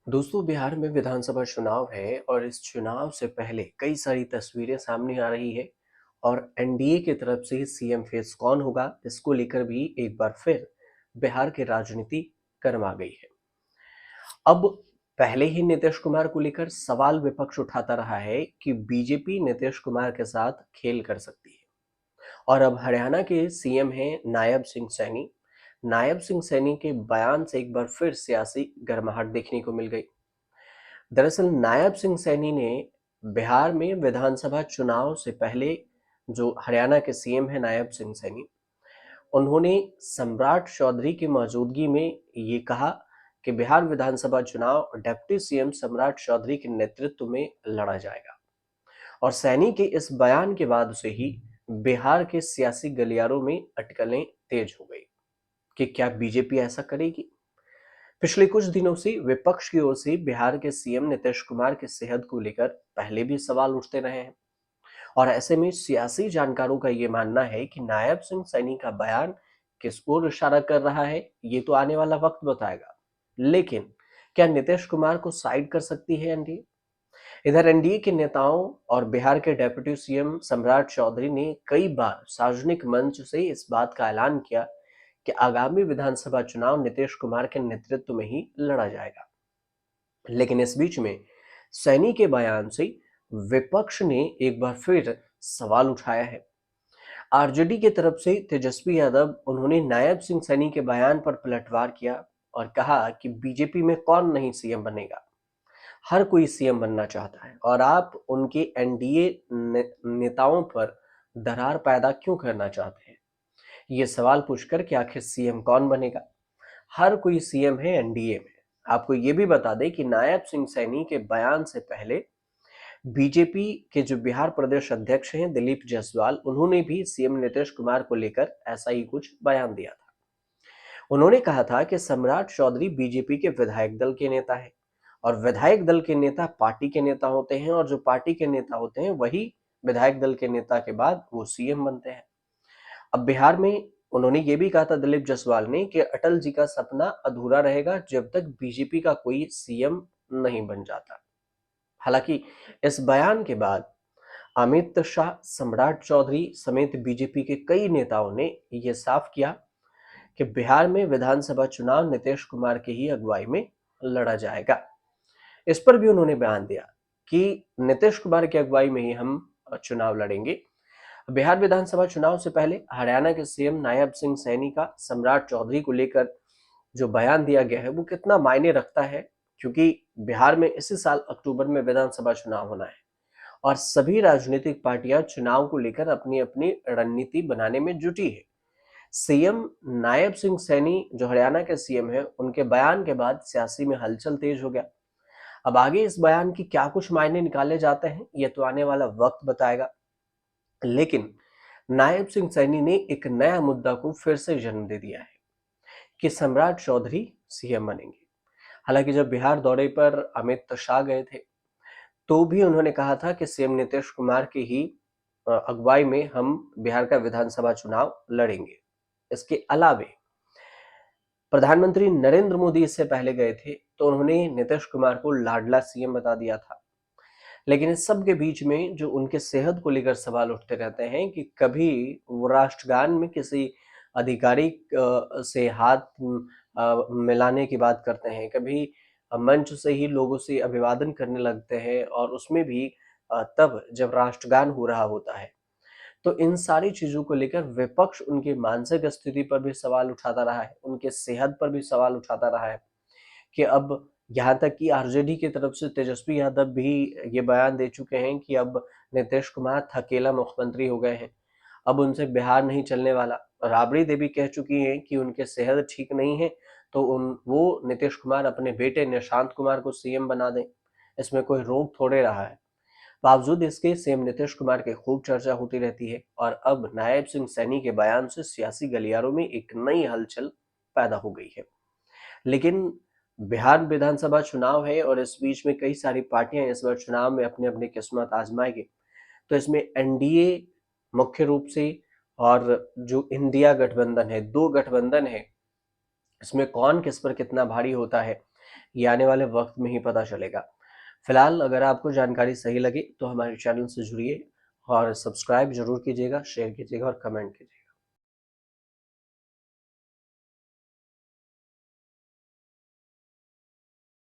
दोस्तों, बिहार में विधानसभा चुनाव है और इस चुनाव से पहले कई सारी तस्वीरें सामने आ रही है और एनडीए की तरफ से सीएम फेस कौन होगा, इसको लेकर भी एक बार फिर बिहार की राजनीति गर्मा गई है। अब पहले ही नीतीश कुमार को लेकर सवाल विपक्ष उठाता रहा है कि बीजेपी नीतीश कुमार के साथ खेल कर सकती है। और अब हरियाणा के सीएम हैं नायब सिंह सैनी। नायब सिंह सैनी के बयान से एक बार फिर सियासी गर्माहट देखने को मिल गई। दरअसल नायब सिंह सैनी ने बिहार में विधानसभा चुनाव से पहले, जो हरियाणा के सीएम है नायब सिंह सैनी, उन्होंने सम्राट चौधरी की मौजूदगी में ये कहा कि बिहार विधानसभा चुनाव डिप्टी सीएम सम्राट चौधरी के नेतृत्व में लड़ा जाएगा। और सैनी के इस बयान के बाद से ही बिहार के सियासी गलियारों में अटकलें तेज हो गई कि क्या बीजेपी ऐसा करेगी। पिछले कुछ दिनों से विपक्ष की ओर से बिहार के सीएम नीतीश कुमार की सेहत को लेकर पहले भी सवाल उठते रहे हैं। और ऐसे में सियासी जानकारों का ये मानना है कि नायब सिंह सैनी का बयान किस ओर इशारा कर रहा है, ये तो आने वाला वक्त बताएगा। लेकिन क्या नीतीश कुमार को साइड कर सकती है एनडीए? इधर एनडीए के नेताओं और बिहार के डेप्यूटी सीएम सम्राट चौधरी ने कई बार सार्वजनिक मंच से इस बात का ऐलान किया कि आगामी विधानसभा चुनाव नीतीश कुमार के नेतृत्व में ही लड़ा जाएगा। लेकिन इस बीच में सैनी के बयान से विपक्ष ने एक बार फिर सवाल उठाया है। आरजेडी की तरफ से तेजस्वी यादव, उन्होंने नायब सिंह सैनी के बयान पर पलटवार किया और कहा कि बीजेपी में कौन नहीं सीएम बनेगा, हर कोई सीएम बनना चाहता है और आप उनके एनडीए नेताओं पर दरार पैदा क्यों करना चाहते हैं। ये सवाल पूछकर कि आखिर सीएम कौन बनेगा, हर कोई सीएम है एनडीए में। आपको ये भी बता दें कि नायब सिंह सैनी के बयान से पहले बीजेपी के जो बिहार प्रदेश अध्यक्ष हैं दिलीप जायसवाल, उन्होंने भी सीएम नीतीश कुमार को लेकर ऐसा ही कुछ बयान दिया था। उन्होंने कहा था कि सम्राट चौधरी बीजेपी के विधायक दल के नेता है और विधायक दल के नेता पार्टी के नेता होते हैं और जो पार्टी के नेता होते हैं वही विधायक दल के नेता के बाद वो सीएम बनते हैं। अब बिहार में उन्होंने ये भी कहा था दिलीप जायसवाल ने कि अटल जी का सपना अधूरा रहेगा जब तक बीजेपी का कोई सीएम नहीं बन जाता। हालांकि इस बयान के बाद अमित शाह, सम्राट चौधरी समेत बीजेपी के कई नेताओं ने यह साफ किया कि बिहार में विधानसभा चुनाव नीतीश कुमार की ही अगुवाई में लड़ा जाएगा। इस पर भी उन्होंने बयान दिया कि नीतीश कुमार की अगुवाई में ही हम चुनाव लड़ेंगे। बिहार विधानसभा चुनाव से पहले हरियाणा के सीएम नायब सिंह सैनी का सम्राट चौधरी को लेकर जो बयान दिया गया है वो कितना मायने रखता है, क्योंकि बिहार में इसी साल अक्टूबर में विधानसभा चुनाव होना है और सभी राजनीतिक पार्टियां चुनाव को लेकर अपनी अपनी रणनीति बनाने में जुटी है। सीएम नायब सिंह सैनी जो हरियाणा के सीएम है, उनके बयान के बाद सियासी में हलचल तेज हो गया। अब आगे इस बयान की क्या कुछ मायने निकाले जाते हैं, ये तो आने वाला वक्त बताएगा। लेकिन नायब सिंह सैनी ने एक नया मुद्दा को फिर से जन्म दे दिया है कि सम्राट चौधरी सीएम बनेंगे। हालांकि जब बिहार दौरे पर अमित शाह गए थे तो भी उन्होंने कहा था कि सीएम नीतीश कुमार की ही अगुवाई में हम बिहार का विधानसभा चुनाव लड़ेंगे। इसके अलावे प्रधानमंत्री नरेंद्र मोदी इससे पहले गए थे तो उन्होंने नीतीश कुमार को लाडला सीएम बता दिया था। लेकिन इस सब के बीच में जो उनके सेहत को लेकर सवाल उठते रहते हैं कि कभी वो राष्ट्रगान में किसी अधिकारी से हाथ मिलाने की बात करते हैं, कभी मंच से ही लोगों से अभिवादन करने लगते हैं और उसमें भी तब जब राष्ट्रगान हो रहा होता है। तो इन सारी चीजों को लेकर विपक्ष उनकी मानसिक स्थिति पर भी सवाल उठाता रहा है, उनके सेहत पर भी सवाल उठाता रहा है कि अब यहाँ तक कि आरजेडी की तरफ से तेजस्वी यादव भी ये बयान दे चुके हैं कि अब नीतीश कुमार थकेला मुख्यमंत्री हो गए हैं, अब उनसे बिहार नहीं चलने वाला। राबड़ी देवी कह चुकी हैं कि उनके सेहत ठीक नहीं है तो वो नीतीश कुमार अपने बेटे निशांत कुमार को सीएम बना दें, इसमें कोई रोक थोड़े रहा है। बावजूद इसके सीएम नीतीश कुमार की खूब चर्चा होती रहती है और अब नायब सिंह सैनी के बयान से सियासी गलियारों में एक नई हलचल पैदा हो गई है। लेकिन बिहार विधानसभा चुनाव है और इस बीच में कई सारी पार्टियां इस बार चुनाव में अपनी अपनी किस्मत आजमाएगी। तो इसमें एनडीए मुख्य रूप से और जो इंडिया गठबंधन है, दो गठबंधन है, इसमें कौन किस पर कितना भारी होता है, ये आने वाले वक्त में ही पता चलेगा। फिलहाल अगर आपको जानकारी सही लगी तो हमारे चैनल से जुड़िए और सब्सक्राइब जरूर कीजिएगा, शेयर कीजिएगा और कमेंट कीजिएगा।